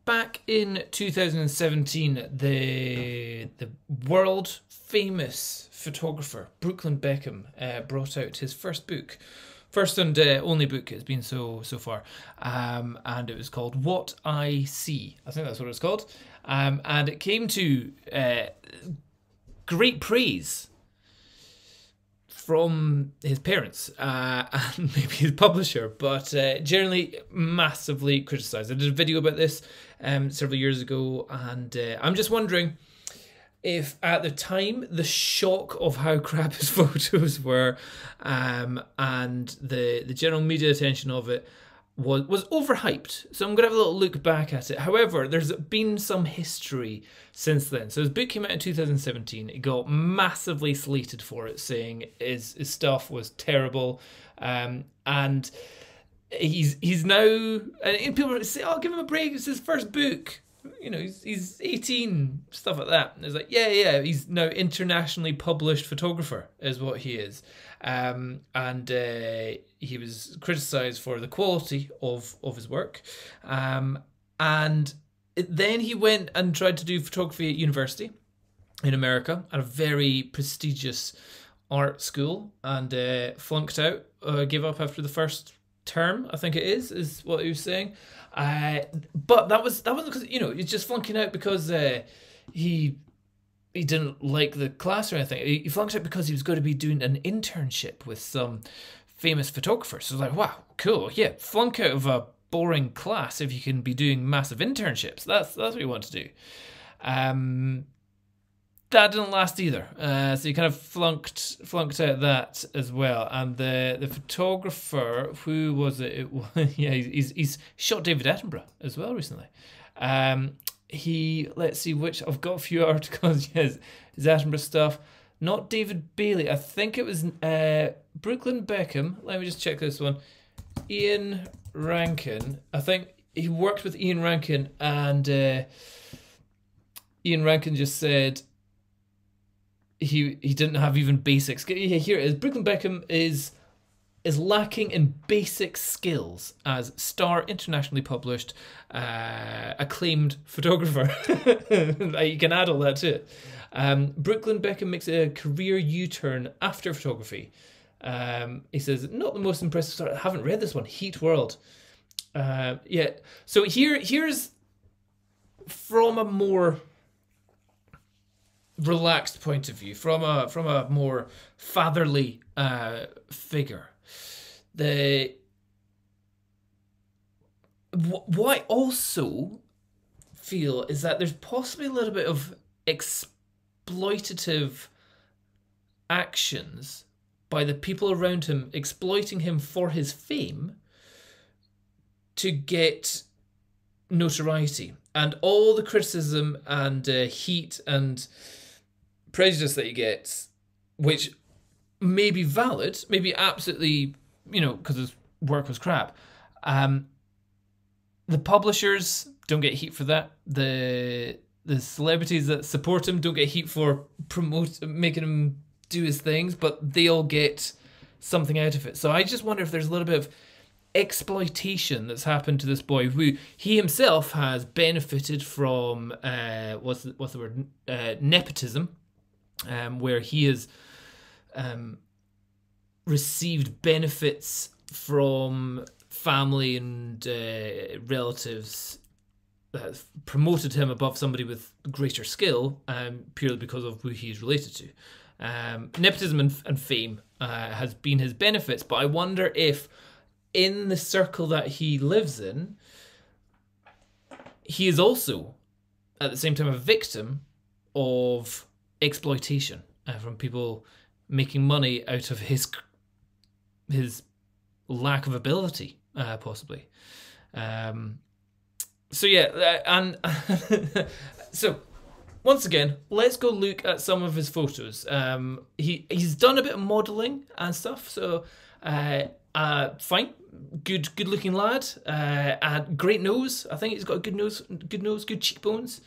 back in 2017, the world famous photographer Brooklyn Beckham brought out his first book, first and only book it's been so far, and it was called What I See. I think that's what it was called, and it came to great praise from his parents and maybe his publisher, but generally massively criticised. I did a video about this several years ago, and I'm just wondering if at the time the shock of how crap his photos were and the general media attention of it was overhyped. So I'm going to have a little look back at it. However, there's been some history since then. So his book came out in 2017. It got massively slated for it, saying his stuff was terrible. And he's now... And people say, oh, give him a break. It's his first book. You know, he's 18, stuff like that. And it's like, yeah, he's now internationally published photographer is what he is. And he was criticised for the quality of his work. And then he went and tried to do photography at university in America at a very prestigious art school, and flunked out, gave up after the first term, I think it is what he was saying. But that wasn't because, you know, he's just flunking out because he didn't like the class or anything. He flunked out because he was going to be doing an internship with some famous photographers. So like, wow, cool, yeah, flunk out of a boring class if you can be doing massive internships. That's what you want to do. That didn't last either. So he kind of flunked out that as well. And the photographer, who was it? Yeah, he's shot David Attenborough as well recently. Let's see which, I've got a few articles. Yes, his Attenborough stuff. Not David Bailey. I think it was Brooklyn Beckham. Let me just check this one. Ian Rankin. I think he worked with Ian Rankin, and Ian Rankin just said he didn't have even basics. Yeah, here it is. Brooklyn Beckham is lacking in basic skills as star, internationally published, acclaimed photographer. You can add all that to it. Brooklyn Beckham makes a career U-turn after photography. He says, not the most impressive start. I haven't read this one. Heat World. Yeah. So here's from a more relaxed point of view, from a more fatherly figure. What I also feel is that there's possibly a little bit of exploitative actions by the people around him, exploiting him for his fame to get notoriety, and all the criticism and heat and prejudice that he gets, which may be valid, may be absolutely, you know, because his work was crap. The publishers don't get heat for that. The celebrities that support him don't get heat for making him do his things, but they all get something out of it. So I just wonder if there's a little bit of exploitation that's happened to this boy, who he himself has benefited from what's the word, nepotism, where he has received benefits from family and relatives that have promoted him above somebody with greater skill, purely because of who he's related to. Nepotism and fame has been his benefits, but I wonder if in the circle that he lives in, he is also at the same time a victim of exploitation from people making money out of his lack of ability, possibly. So yeah, and so once again, let's go look at some of his photos. He's done a bit of modelling and stuff, so fine, good looking lad, and great nose. I think he's got a good nose, good cheekbones.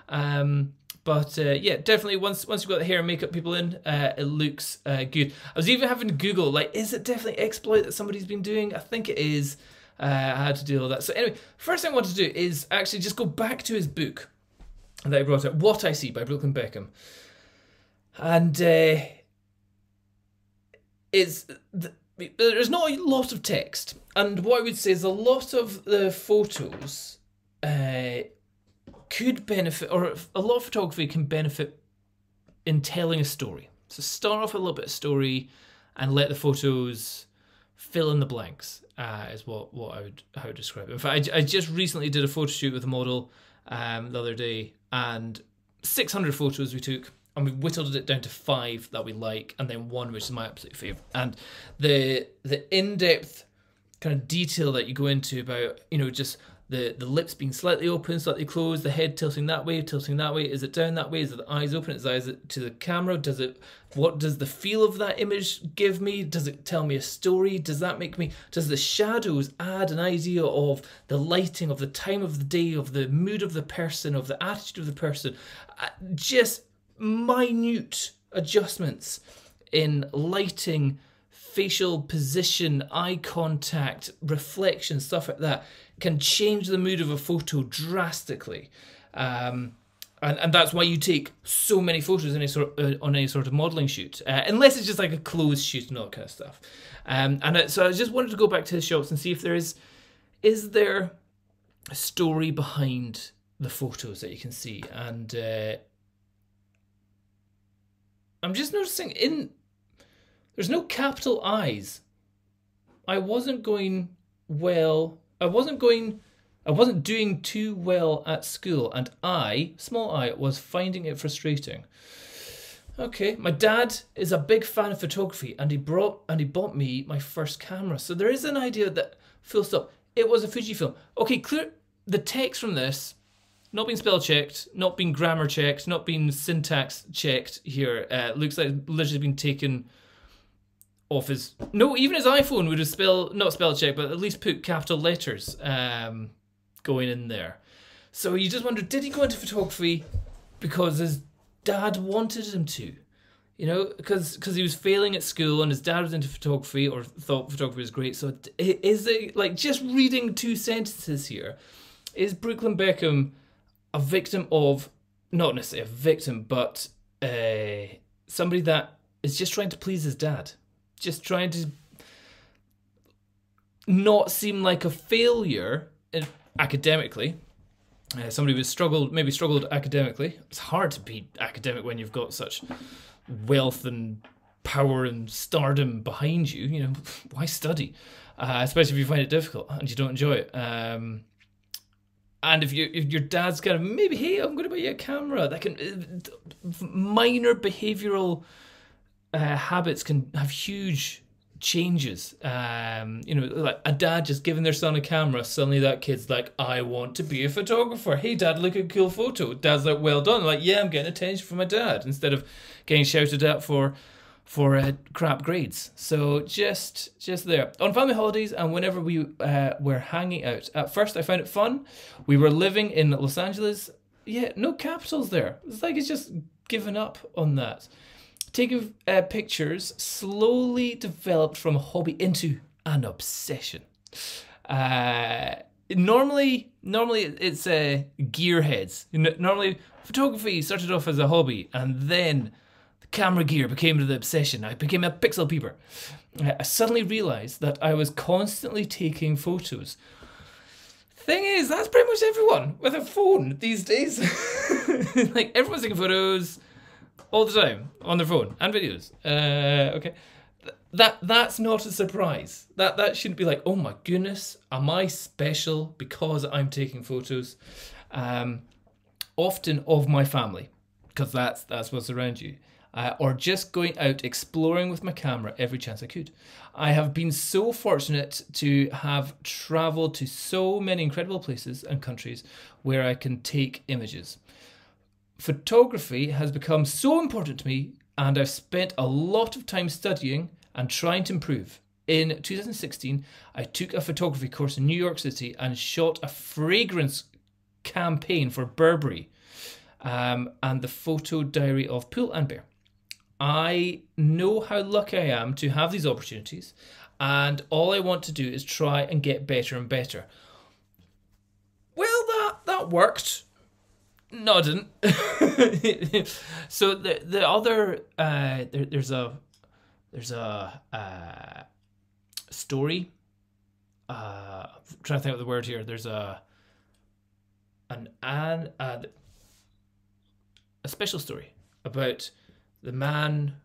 But yeah, definitely once you've got the hair and makeup people in, it looks good. I was even having to Google, like, is it definitely exploit that somebody's been doing? I think it is. I had to do all that. So anyway, first thing I want to do is actually just go back to his book that I brought up, What I See by Brooklyn Beckham. And there's not a lot of text. And what I would say is a lot of the photos could benefit, or a lot of photography can benefit in telling a story. So start off with a little bit of story and let the photos fill in the blanks, is what I would describe it. In fact, I just recently did a photo shoot with a model the other day, and 600 photos we took, and we whittled it down to 5 that we like, and then 1 which is my absolute favourite. And the in-depth kind of detail that you go into about, you know, just the lips being slightly open, slightly closed, the head tilting that way, is it down that way, is it the eyes open, is the eyes to the camera, what does the feel of that image give me, does it tell me a story, does the shadows add an idea of the lighting, of the time of the day, of the mood of the person, of the attitude of the person, just minute adjustments in lighting, facial position, eye contact, reflection, stuff like that can change the mood of a photo drastically. And that's why you take so many photos on any sort of modelling shoot, unless it's just like a closed shoot and all that kind of stuff. So I just wanted to go back to his shots and see if is there a story behind the photos that you can see. And I'm just noticing there's no capital I's. I wasn't doing too well at school, and small I, was finding it frustrating. Okay, my dad is a big fan of photography, and he bought me my first camera. So there is an idea that, full stop, it was a Fujifilm. Okay, clear the text from this, not being spell checked, not being grammar checked, not being syntax checked here. Looks like it's literally been taken off his... No, even his iPhone would have not spell check, but at least put capital letters going in there. So you just wonder, did he go into photography because his dad wanted him to? You know, because he was failing at school and his dad was into photography or thought photography was great. So is it, like, just reading 2 sentences here, is Brooklyn Beckham a victim of, not necessarily a victim, but somebody that is just trying to please his dad? Just trying to not seem like a failure academically. Somebody who maybe struggled academically. It's hard to be academic when you've got such wealth and power and stardom behind you. You know, why study? Especially if you find it difficult and you don't enjoy it. And if your dad's kind of, maybe, hey, I'm going to buy you a camera. That can, minor behavioural habits can have huge changes. You know, like a dad just giving their son a camera, suddenly that kid's like, I want to be a photographer. Hey dad, look at a cool photo. Dad's like, well done. Like, yeah, I'm getting attention from my dad, instead of getting shouted at for crap grades. So just there. On family holidays and whenever we were hanging out, at first I found it fun. We were living in Los Angeles. Yeah, no capitals there. It's like it's just given up on that. Taking pictures slowly developed from a hobby into an obsession. Normally it's gearheads. Normally photography started off as a hobby, and then the camera gear became the obsession. I became a pixel peeper. I suddenly realized that I was constantly taking photos. Thing is, that's pretty much everyone with a phone these days. Like, everyone's taking photos all the time on their phone and videos. Okay, that's not a surprise. That shouldn't be like, oh my goodness, am I special because I'm taking photos? Often of my family, because that's what's around you, or just going out exploring with my camera every chance I could. I have been so fortunate to have traveled to so many incredible places and countries where I can take images. Photography has become so important to me, and I've spent a lot of time studying and trying to improve. In 2016, I took a photography course in New York City and shot a fragrance campaign for Burberry, and the photo diary of Pull and Bear. I know how lucky I am to have these opportunities, and all I want to do is try and get better and better. Well, that worked. No, it didn't. So the other there's a story. I'm trying to think of the word here. There's a special story about the man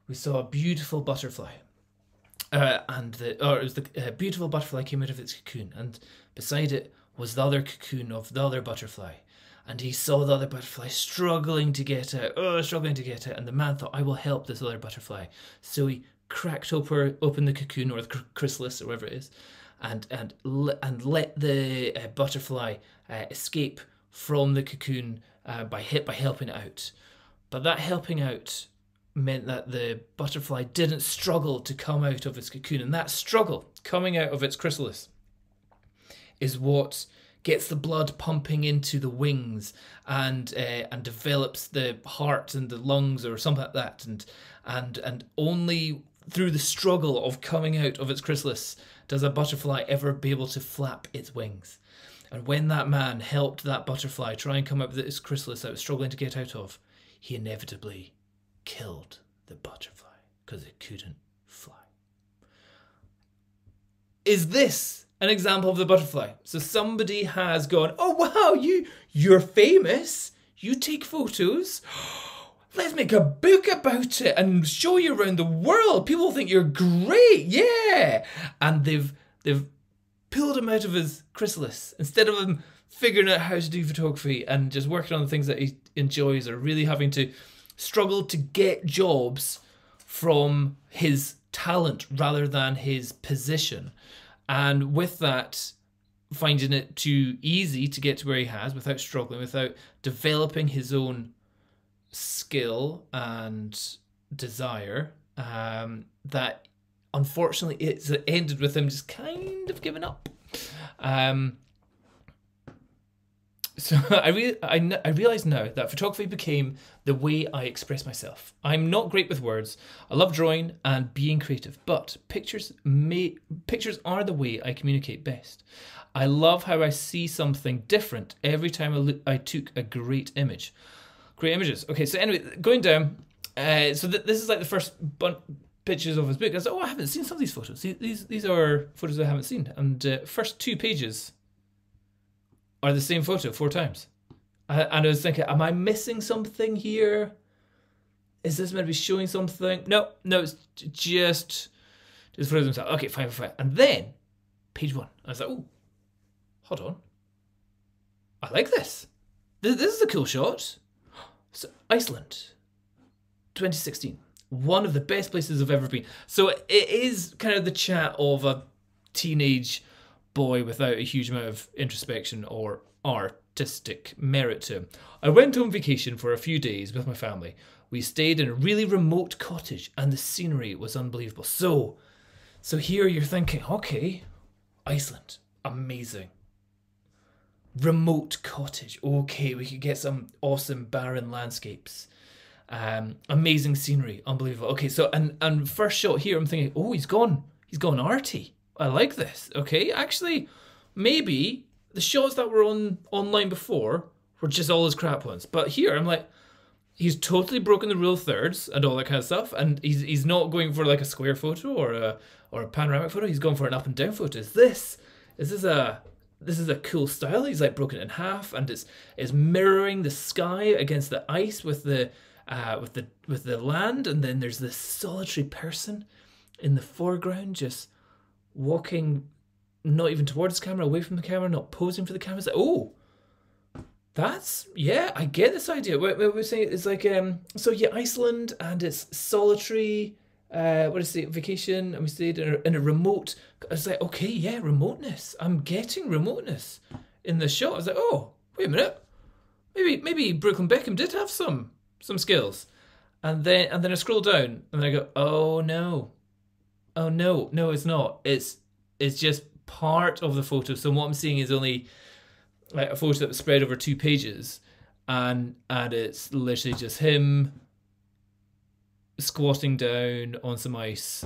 who saw a beautiful butterfly. It was the beautiful butterfly came out of its cocoon, and beside it was the other cocoon of the other butterfly. And he saw the other butterfly struggling to get out, and the man thought, I will help this other butterfly. So he cracked open the cocoon, or the chrysalis, or whatever it is, and let the butterfly escape from the cocoon by helping it out. But that helping out meant that the butterfly didn't struggle to come out of its cocoon, and that struggle coming out of its chrysalis is what gets the blood pumping into the wings and develops the heart and the lungs or something like that, and only through the struggle of coming out of its chrysalis does a butterfly ever be able to flap its wings. And when that man helped that butterfly try and come out of its chrysalis that it was struggling to get out of, he inevitably killed the butterfly because it couldn't fly. Is this an example of the butterfly? So somebody has gone, oh wow, you're famous, you take photos, let's make a book about it and show you around the world, people think you're great, yeah. And they've pulled him out of his chrysalis instead of him figuring out how to do photography and just working on the things that he enjoys, or really having to struggle to get jobs from his talent rather than his position. And with that, finding it too easy to get to where he has without struggling, without developing his own skill and desire, that unfortunately it's ended with him just kind of giving up. So I realize now that photography became the way I express myself. I'm not great with words. I love drawing and being creative, but pictures are the way I communicate best. I love how I see something different every time I took a great image. Great images. Okay, so anyway, going down. So this is like the first pictures of his book. I was like, oh, I haven't seen some of these photos. These are photos I haven't seen. And first 2 pages are the same photo 4 times. And I was thinking, am I missing something here? Is this meant to be showing something? No, it's just photos themselves. Okay, fine. And then, page 1. I was like, oh, hold on. I like this. This is a cool shot. So, Iceland, 2016. One of the best places I've ever been. So it is kind of the chat of a teenage boy without a huge amount of introspection or artistic merit to him. I went on vacation for a few days with my family. We stayed in a really remote cottage and the scenery was unbelievable. So here you're thinking, okay, Iceland, amazing. Remote cottage, okay, we could get some awesome barren landscapes. Amazing scenery, unbelievable. Okay, so and first shot here, I'm thinking, oh, he's gone arty. I like this. Okay, actually, maybe the shots that were online before were just all his crap ones. But here, I'm like, he's totally broken the rule of thirds and all that kind of stuff. And he's not going for like a square photo or a panoramic photo. He's going for an up and down photo. Is this a cool style? He's like broken it in half, and it's mirroring the sky against the ice with the land, and then there's this solitary person in the foreground just walking, not even towards the camera, away from the camera, not posing for the camera. It's like, oh, I get this idea. We're saying it's like, so yeah, Iceland, and it's solitary, vacation, and we stayed in a remote. I was like, okay, yeah, remoteness. I'm getting remoteness in the shot. I was like, oh, wait a minute. Maybe Brooklyn Beckham did have some skills. And then I scroll down, and then I go, oh no, it's not. It's just part of the photo. So what I'm seeing is only like a photo that was spread over 2 pages, and it's literally just him squatting down on some ice,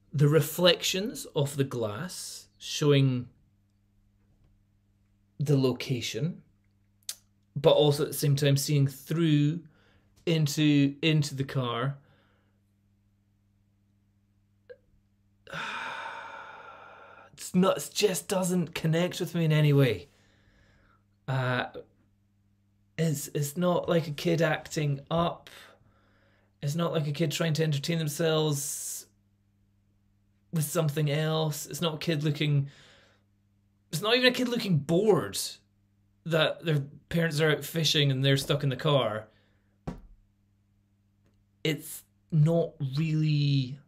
the reflections of the glass showing the location, but also at the same time seeing through into the car. It just doesn't connect with me in any way. It's not like a kid acting up. It's not like a kid trying to entertain themselves with something else. It's not a kid looking... It's not even a kid looking bored that their parents are out fishing and they're stuck in the car. It's not really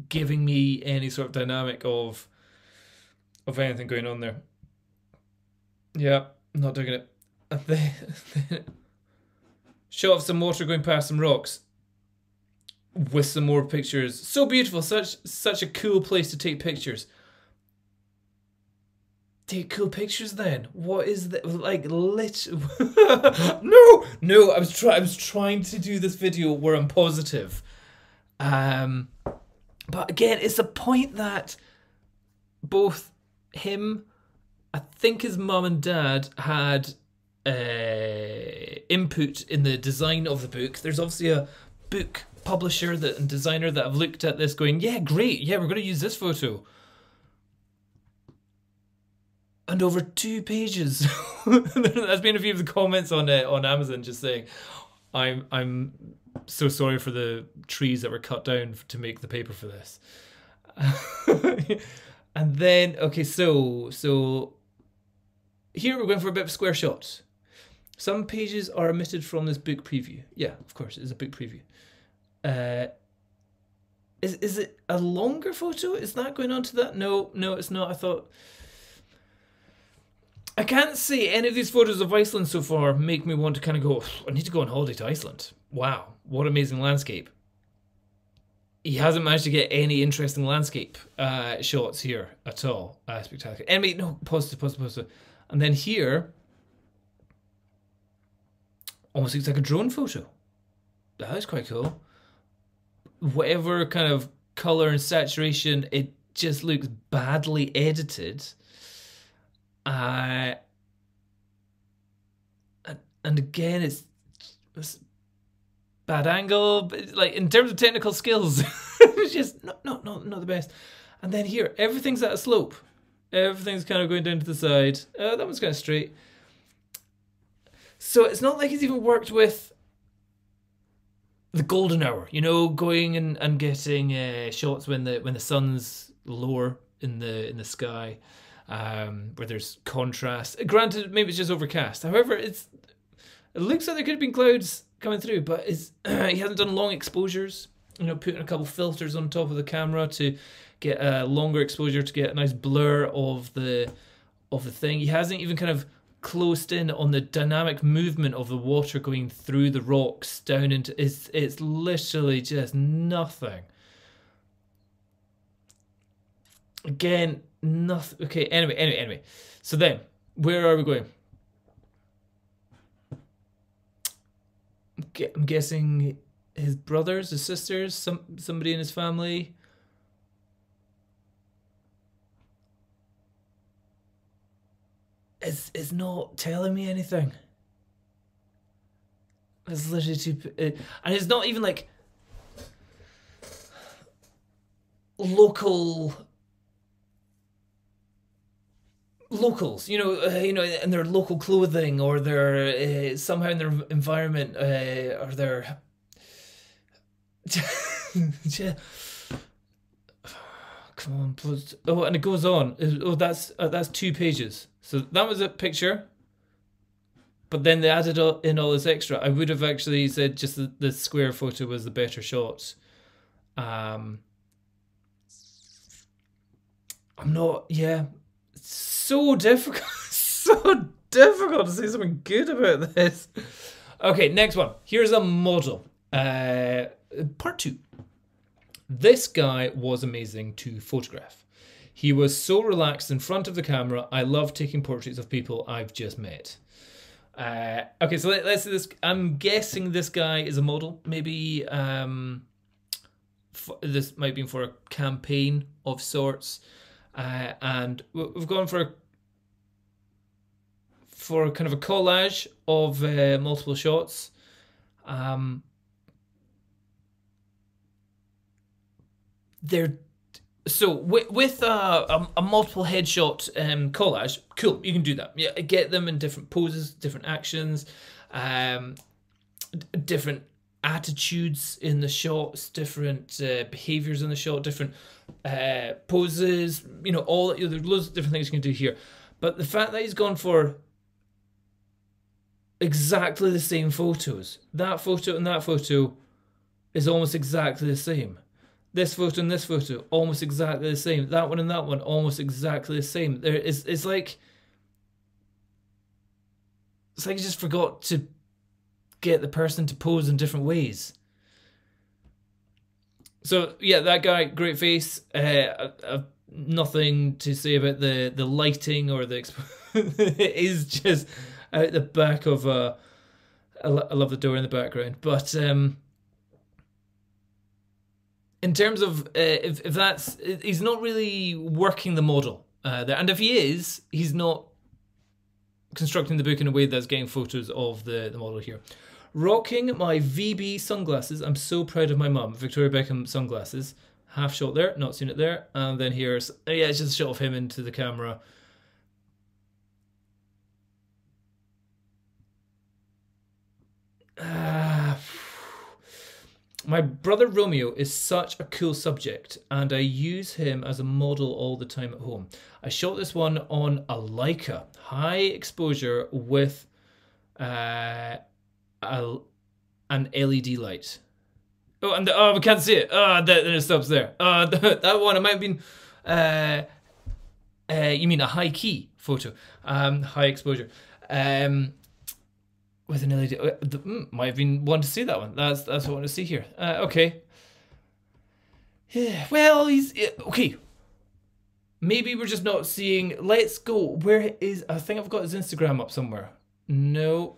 giving me any sort of dynamic of anything going on there. Yeah, I'm not digging it. And then shot of some water going past some rocks with some more pictures. So beautiful, such a cool place to take pictures. Take cool pictures then. What is that? Like, literally... No, I was trying to do this video where I'm positive. But again, it's a point that both him, I think his mum and dad had input in the design of the book. There's obviously a book publisher and designer that have looked at this going, yeah, great, yeah, we're going to use this photo. And over 2 pages, there's been a few of the comments on Amazon just saying, I'm so sorry for the trees that were cut down to make the paper for this. And then, okay, so here we're going for a bit of square shots. Some pages are omitted from this book preview. Yeah, of course, it's a book preview. Is it a longer photo? Is that going on to that? No, it's not. I can't say any of these photos of Iceland so far make me want to kind of go, I need to go on holiday to Iceland. Wow, what amazing landscape. He hasn't managed to get any interesting landscape shots here at all. Spectacular. Anyway, no, pause. And then here, almost looks like a drone photo. That is quite cool. Whatever kind of color and saturation, it just looks badly edited. And again, it's bad angle, but like in terms of technical skills, it's just not the best. And then here, everything's at a slope. Everything's kind of going down to the side. That one's kind of straight. So it's not like he's even worked with the golden hour, you know, going and getting shots when the sun's lower in the sky, where there's contrast. Granted, maybe it's just overcast. However, it looks like there could have been clouds coming through, but he hasn't done long exposures. You know, putting a couple filters on top of the camera to get a longer exposure, to get a nice blur of the thing. He hasn't even kind of closed in on the dynamic movement of the water going through the rocks down into... It's literally just nothing. Again, nothing. Okay, anyway. So then, where are we going? I'm guessing his brothers, his sisters, somebody in his family. It's not telling me anything. It's literally too... and it's not even like locals, you know, in their local clothing, or their somehow in their environment, or their... Come on, please. Oh, and it goes on. Oh, that's 2 pages. So that was a picture, but then they added in all this extra. I would have actually said just the square photo was the better shot. I'm not... Yeah. It's so difficult. So difficult to say something good about this. Okay, next one. Here's a model. Part 2. This guy was amazing to photograph. He was so relaxed in front of the camera. I love taking portraits of people I've just met. Okay, so let's see this. I'm guessing this guy is a model. Maybe this might be for a campaign of sorts, and we've gone for kind of a collage of multiple shots. They're so with a multiple headshot collage, cool. You can do that. Yeah, get them in different poses, different actions, different attitudes in the shots, different behaviors in the shot, different poses. You know, all there's loads of different things you can do here. But the fact that he's gone for exactly the same photos, that photo and that photo is almost exactly the same. This photo and this photo, almost exactly the same. That one and that one, almost exactly the same. It's like he just forgot to get the person to pose in different ways. So yeah, that guy, great face. Nothing to say about the lighting or the it is just out the back of I love the door in the background, but in terms of if that's, he's not really working the model there, and if he is, he's not constructing the book in a way that's getting photos of the model here. Rocking my VB sunglasses. I'm so proud of my mum. Victoria Beckham sunglasses. Half shot there, not seen it there. And then here's, yeah, it's just a shot of him into the camera. My brother Romeo is such a cool subject, and I use him as a model all the time at home. I shot this one on a Leica, high exposure with an LED light. Oh, and we can't see it. Then it stops there. That one, it might have been. You mean a high key photo? High exposure. With an LED, might have been one to see that one. That's what I want to see here. Okay. Yeah. Well, he's okay. Maybe we're just not seeing. Let's go. Where is? I think I've got his Instagram up somewhere. No.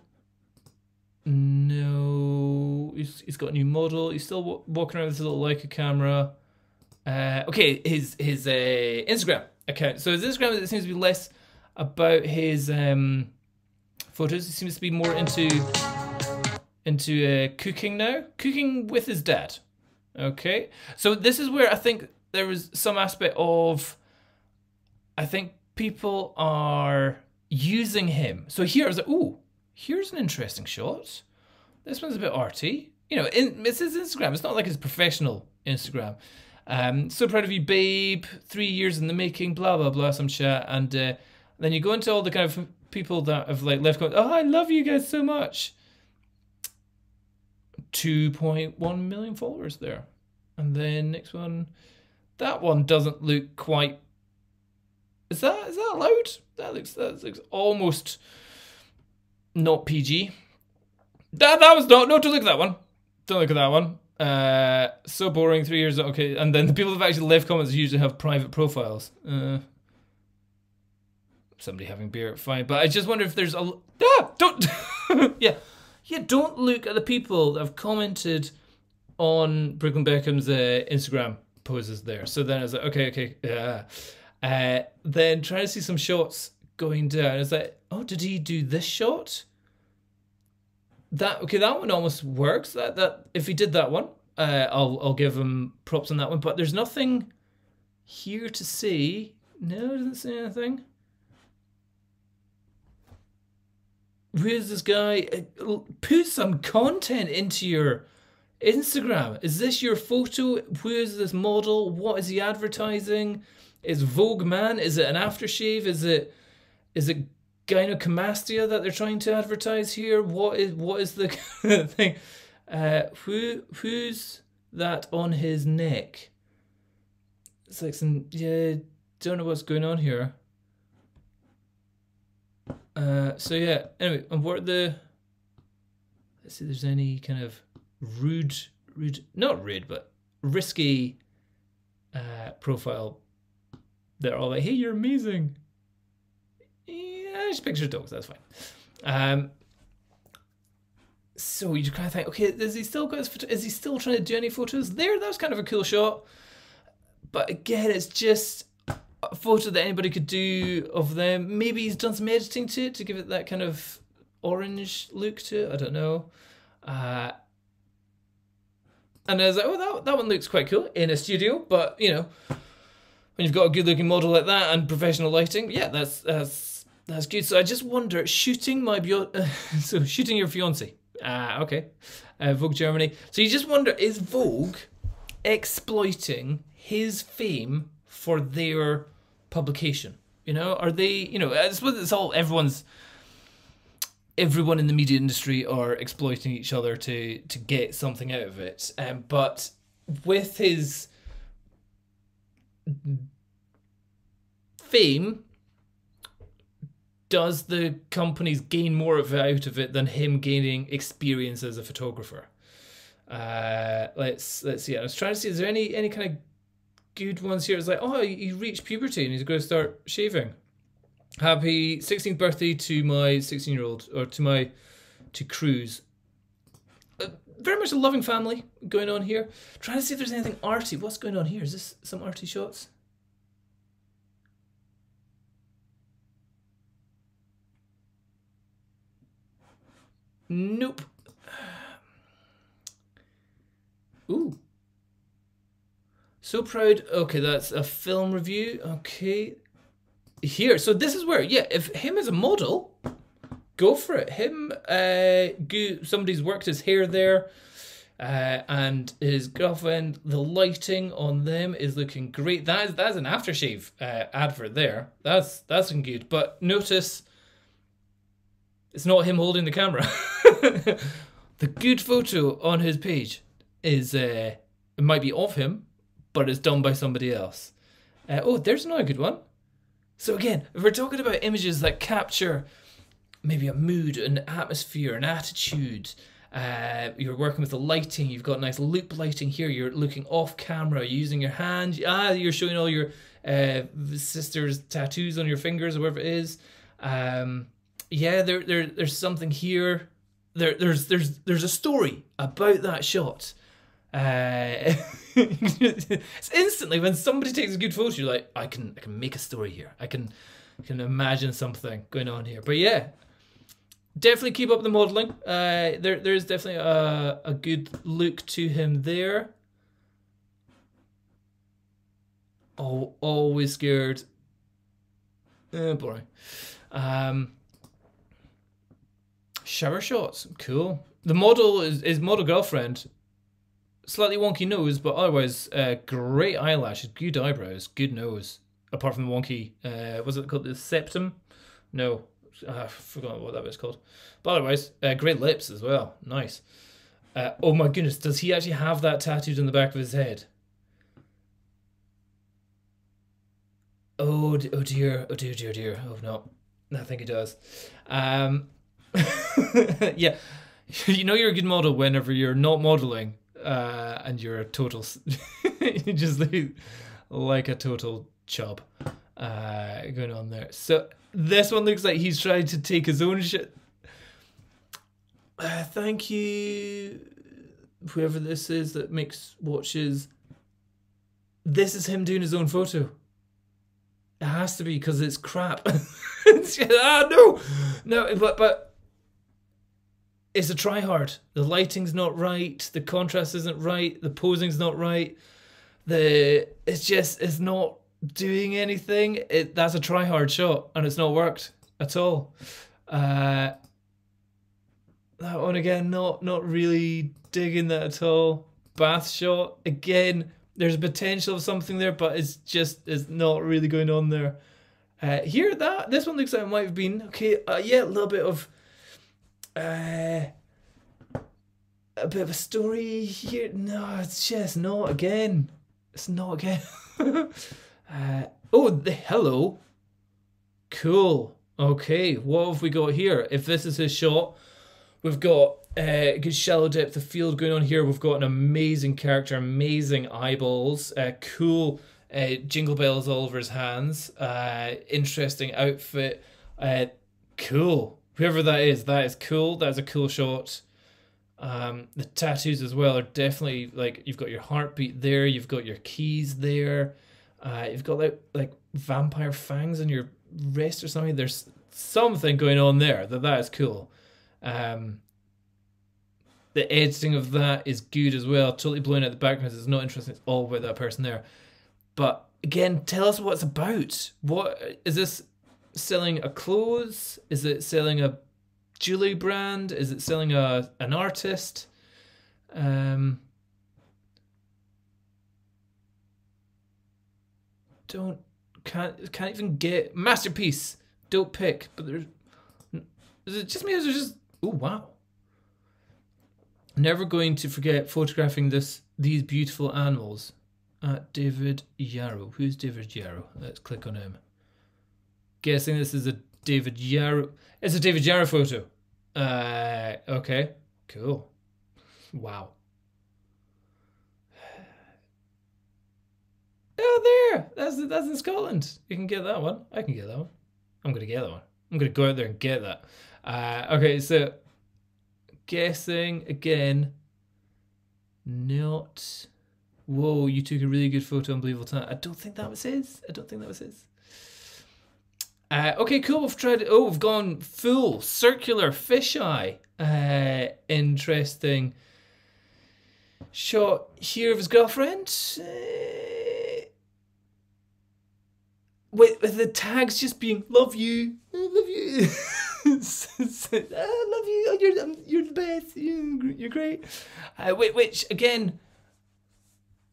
He's got a new model. He's still walking around with his little Leica camera. Okay, his Instagram account. So his Instagram, it seems to be less about his photos. He seems to be more into cooking now. Cooking with his dad. Okay. So this is where I think there was some aspect of, I think people are using him. So here I was like, ooh, here's an interesting shot. This one's a bit arty. You know, it's his Instagram. It's not like his professional Instagram. So proud of you, babe. 3 years in the making, blah, blah, blah, some chat. And then you go into all the kind of people that have like left comments. Oh, I love you guys so much. 2.1 million followers there. And then next one. That one doesn't look quite. Is that allowed? That looks almost not PG. That was not. No, don't look at that one. Don't look at that one. So boring. 3 years. Okay, and then the people that have actually left comments usually have private profiles. Somebody having beer, fine. But I just wonder if there's a. Don't. yeah. Don't look at the people that have commented on Brooklyn Beckham's Instagram poses there. So then I was like, okay, yeah. Then trying to see some shots going down. It's like, oh, did he do this shot? That one almost works. That if he did that one, I'll give him props on that one. But there's nothing here to see. No, it doesn't say anything. Who is this guy? Put some content into your Instagram. Is this your photo? Who is this model? What is he advertising? Is Vogue Man? Is it an aftershave? Is it gynecomastia that they're trying to advertise here? What is the thing? Who's that on his neck? It's like some, don't know what's going on here. So yeah, anyway, and what are the, let's see if there's any kind of rude, not rude, but risky profile. They're all like, hey, you're amazing. Yeah, just picture dogs, that's fine. So you kind of think, okay, is he still got his photo? Is he still trying to do any photos there? That was kind of a cool shot. But again, it's just a photo that anybody could do of them. Maybe he's done some editing to it to give it that kind of orange look to it. I don't know. And I was like, oh, that one looks quite cool in a studio. But, you know, when you've got a good-looking model like that and professional lighting, yeah, that's good. So I just wonder, shooting your fiance. Okay. Vogue Germany. So you just wonder, is Vogue exploiting his fame for their publication? You know, are they, you know, I suppose it's all everyone in the media industry are exploiting each other to get something out of it. But with his fame, does the companies gain more out of it than him gaining experience as a photographer? Let's see. I was trying to see, is there any kind of good ones here? It's like, oh, he reached puberty and he's going to start shaving. Happy 16th birthday to my 16-year-old, or to Cruz. Very much a loving family going on here. Trying to see if there's anything arty. What's going on here? Is this some arty shots? Nope. Ooh. So proud. Okay, that's a film review. Okay. Here, so this is where, yeah, if him as a model, go for it. Him, somebody's worked his hair there, and his girlfriend, the lighting on them is looking great. That's an aftershave advert there. That's looking good. But notice, it's not him holding the camera. The good photo on his page is, it might be of him, but it's done by somebody else. Oh, there's another good one. So again, if we're talking about images that capture maybe a mood, an atmosphere, an attitude, you're working with the lighting, you've got nice loop lighting here, you're looking off camera, using your hand, you're showing all your sister's tattoos on your fingers, or whatever it is. Yeah, there's something here. There's a story about that shot. It's instantly when somebody takes a good photo, you're like, I can make a story here. I can imagine something going on here. But yeah, definitely keep up the modeling. There's definitely a good look to him there. Oh, always scared. Boring. Shower shots, cool. The model is model girlfriend. Slightly wonky nose, but otherwise great eyelashes, good eyebrows, good nose. Apart from the wonky, was it called the septum? No, I forgot what that was called. But otherwise, great lips as well, nice. Oh my goodness, does he actually have that tattooed on the back of his head? Oh dear. Oh no, I think he does. Yeah, you know you're a good model whenever you're not modeling. And you're a total, you just like a total chub going on there. So this one looks like he's trying to take his own shit. Thank you, whoever this is that makes watches. This is him doing his own photo. It has to be because it's crap. No, but. It's a try hard. The lighting's not right. The contrast isn't right. The posing's not right. It's not doing anything. That's a try hard shot, and it's not worked at all. That one again, not really digging that at all. Bath shot again. There's potential of something there, but it's not really going on there. Here, this one looks like it might have been okay. Yeah, a little bit of. A bit of a story here. No, it's just not again. It's not again. Hello. Cool. Okay, what have we got here? If this is his shot, we've got a good shallow depth of field going on here. We've got an amazing character, amazing eyeballs, cool jingle bells all over his hands, interesting outfit, cool. Whoever that is cool. That's a cool shot. The tattoos as well are definitely like, you've got your heartbeat there, you've got your keys there, you've got like vampire fangs on your wrist or something. There's something going on there that is cool. The editing of that is good as well. Totally blowing out the background. It's not interesting. It's all about that person there. But again, tell us what it's about. What is this? Selling a clothes? Is it selling a jewelry brand? Is it selling an artist? Can't even get masterpiece. Don't pick. But there's, is it just me? Or is it just, oh wow. Never going to forget photographing these beautiful animals. David Yarrow. Who's David Yarrow? Let's click on him. Guessing this is a David Yarrow. It's a David Yarrow photo. Okay, cool. Wow. Oh, there. That's in Scotland. You can get that one. I can get that one. I'm gonna get that one. I'm gonna go out there and get that. Okay, so guessing again. Not. Whoa, you took a really good photo. Unbelievable talent. I don't think that was his. Okay, cool. We've tried it. Oh, we've gone full circular fisheye. Interesting shot here of his girlfriend. With the tags just being "love you, I love you, I love you. Oh, you're the best. You're great." Which again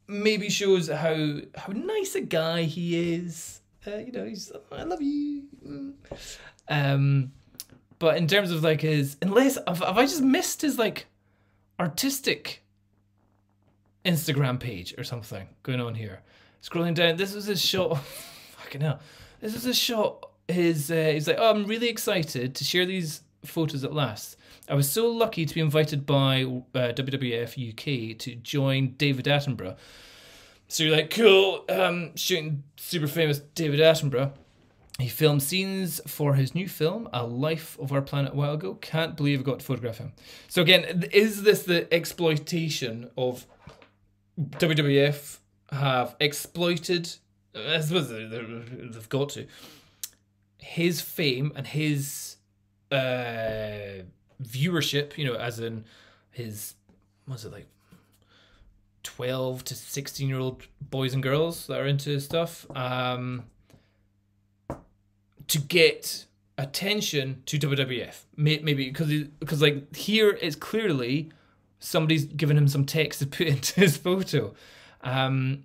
maybe shows how nice a guy he is. He's, I love you. But in terms of like his, unless have I just missed his like artistic Instagram page or something going on here? Scrolling down, this was his shot. Fucking hell, this was his shot. He's like, oh, I'm really excited to share these photos at last. I was so lucky to be invited by WWF UK to join David Attenborough. So you're like, cool, shooting super famous David Attenborough. He filmed scenes for his new film, A Life of Our Planet, a while ago. Can't believe I got to photograph him. So again, is this the exploitation of WWF have exploited, I suppose they've got to, his fame and his viewership, as in his, what's it like, 12 to 16-year-old boys and girls that are into his stuff, to get attention to WWF. Maybe because like here it's clearly somebody's given him some text to put into his photo. In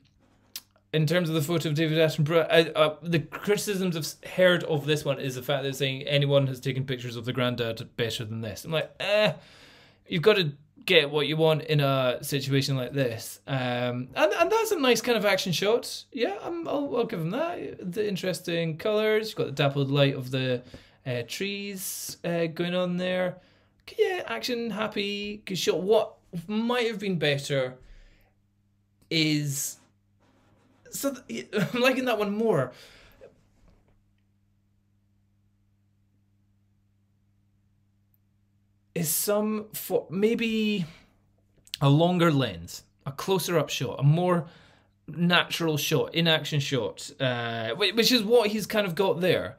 terms of the photo of David Attenborough, the criticisms I've heard of this one is the fact that it's saying anyone has taken pictures of the granddad better than this. I'm like, you've got to get what you want in a situation like this, and that's a nice kind of action shot. Yeah, I'll give him that. The interesting colours, you've got the dappled light of the trees going on there. Yeah, action, happy, good shot. What might have been better is, so I'm liking that one more. Is maybe a longer lens, a closer up shot, a more natural shot, in action shot, which is what he's kind of got there.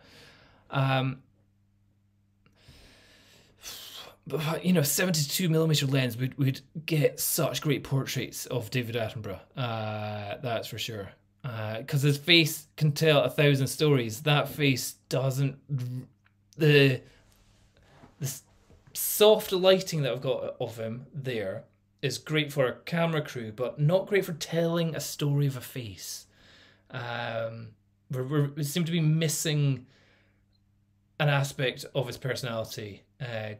But 72mm lens would get such great portraits of David Attenborough. That's for sure. Because his face can tell 1,000 stories. That face doesn't. The soft lighting that I've got of him there is great for a camera crew, but not great for telling a story of a face. We seem to be missing an aspect of his personality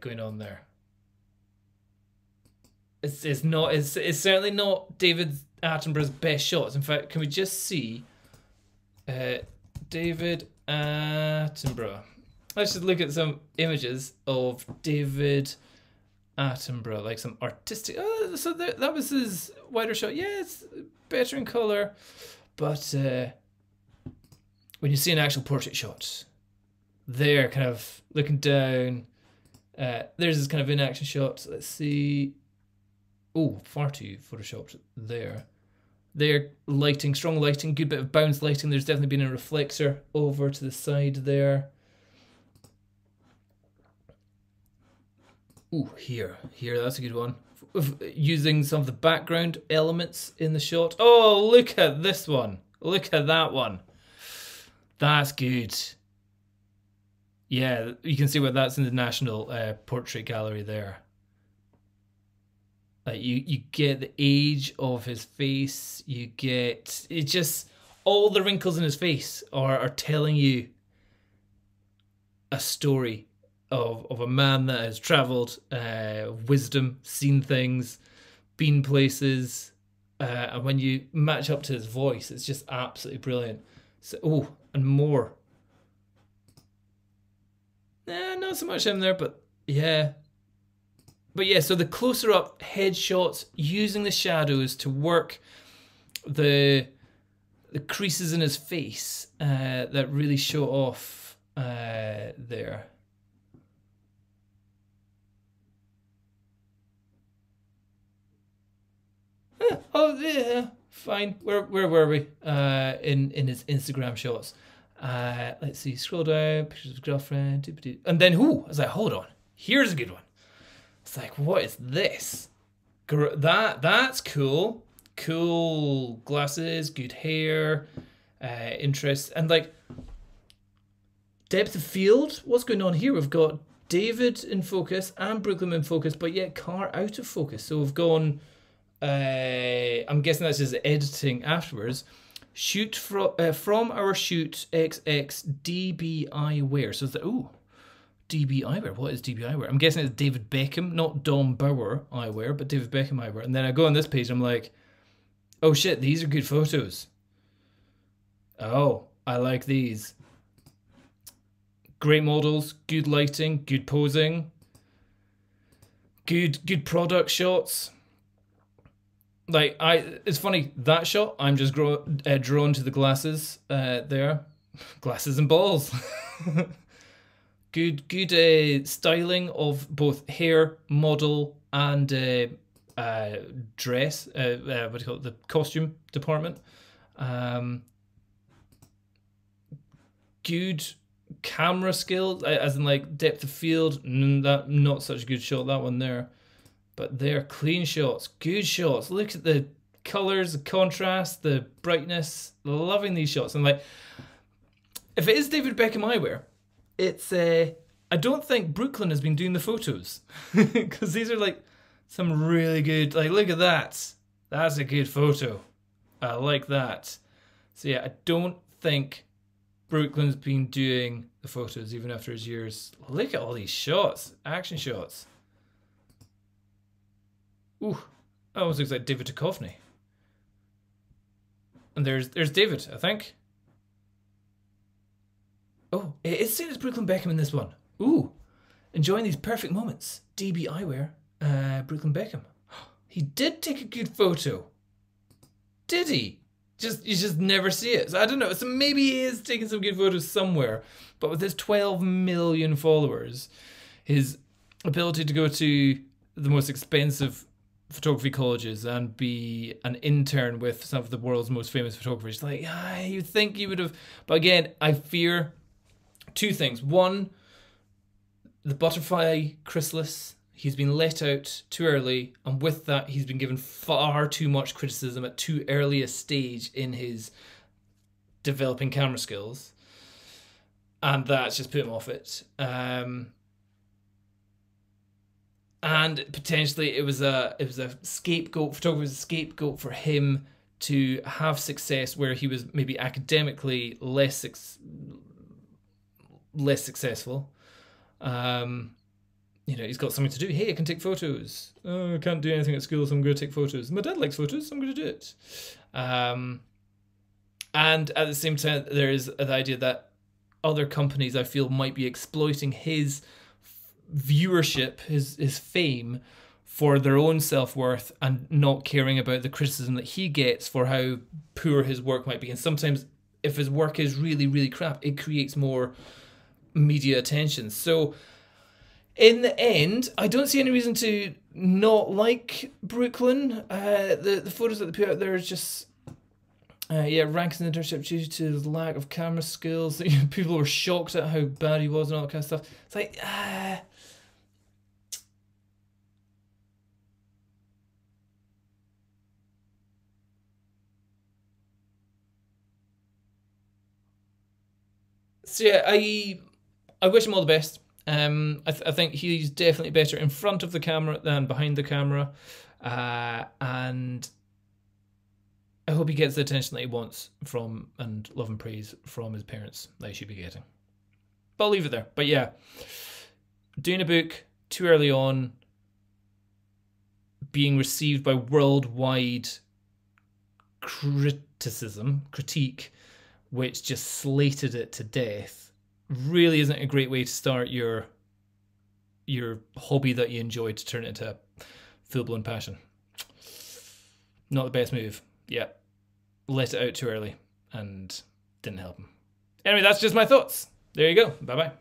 going on there. It's certainly not David Attenborough's best shots. In fact, can we just see David Attenborough? Let's just look at some images of David Attenborough, like some artistic. So that was his wider shot. Yeah, it's better in color, but when you see an actual portrait shot, there, kind of looking down. There's this kind of in-action shot. Let's see. Oh, far too photoshopped there. There, lighting, strong lighting, good bit of bounce lighting. There's definitely been a reflector over to the side there. Ooh, here, that's a good one. Using some of the background elements in the shot. Oh, look at this one. Look at that one. That's good. Yeah, you can see where that's in the National Portrait Gallery there. Like you get the age of his face. You get it. Just all the wrinkles in his face are telling you a story of a man that has travelled, wisdom, seen things, been places, and when you match up to his voice, it's just absolutely brilliant. So, oh, and more. Not so much him there, but yeah. But yeah, so the closer up headshots, using the shadows to work the creases in his face that really show off there. Oh yeah, fine. Where were we? In his Instagram shots. Let's see. Scroll down. Pictures of his girlfriend. And then who? I was like, hold on. Here's a good one. It's like, what is this? That's cool. Cool glasses, good hair, interest, and like depth of field. What's going on here? We've got David in focus and Brooklyn in focus, but yet Car out of focus. So we've gone. I'm guessing that's just editing afterwards. Shoot from our shoot XX DB eyewear. So it's like, ooh. DB eyewear. What is DB eyewear? I'm guessing it's David Beckham, not Dom Bauer eyewear, but David Beckham eyewear. And then I go on this page and I'm like, oh shit, these are good photos. Oh, I like these. Great models, good lighting, good posing, good product shots. Like it's funny, that shot, I'm just drawn to the glasses there. Glasses and balls. Good styling of both hair, model, and dress. What do you call it? The costume department. Good camera skills, as in like depth of field. That not such a good shot, that one there. But they're clean shots, good shots. Look at the colors, the contrast, the brightness. Loving these shots. And like, if it is David Beckham eyewear, it's I don't think Brooklyn has been doing the photos because these are like some really good. Like, look at that. That's a good photo. I like that. So yeah, I don't think Brooklyn's been doing the photos even after his years. Look at all these shots, action shots. Ooh, that almost looks like David Duchovny. And there's David, I think. Oh, it is saying it's Brooklyn Beckham in this one. Ooh, enjoying these perfect moments. DB eyewear, Brooklyn Beckham. He did take a good photo. Did he? You just never see it. So I don't know. So maybe he is taking some good photos somewhere. But with his 12 million followers, his ability to go to the most expensive photography colleges and be an intern with some of the world's most famous photographers, like, you'd think you would have. But again, I fear two things. One, the butterfly chrysalis, he's been let out too early, and with that, he's been given far too much criticism at too early a stage in his developing camera skills, and that's just put him off it. And potentially it was a scapegoat. Photography was a scapegoat for him to have success where he was maybe academically less successful. He's got something to do. Hey, I can take photos. Oh, I can't do anything at school, so I'm going to take photos. My dad likes photos, so I'm going to do it. And at the same time, there is the idea that other companies, I feel, might be exploiting his viewership, his fame, for their own self-worth and not caring about the criticism that he gets for how poor his work might be. And sometimes if his work is really, really crap, it creates more media attention. So in the end, I don't see any reason to not like Brooklyn. The photos that they put out there is just, ranks in the internship due to the lack of camera skills. People were shocked at how bad he was and all that kind of stuff. It's like, so yeah, I wish him all the best. I think he's definitely better in front of the camera than behind the camera, and I hope he gets the attention that he wants from, and love and praise from, his parents that he should be getting. But I'll leave it there. But yeah, doing a book too early on, being received by worldwide critique, which just slated it to death, really isn't a great way to start your hobby that you enjoy to turn it into a full-blown passion. Not the best move. Yeah, let it out too early and didn't help him. Anyway, that's just my thoughts. There you go. Bye-bye.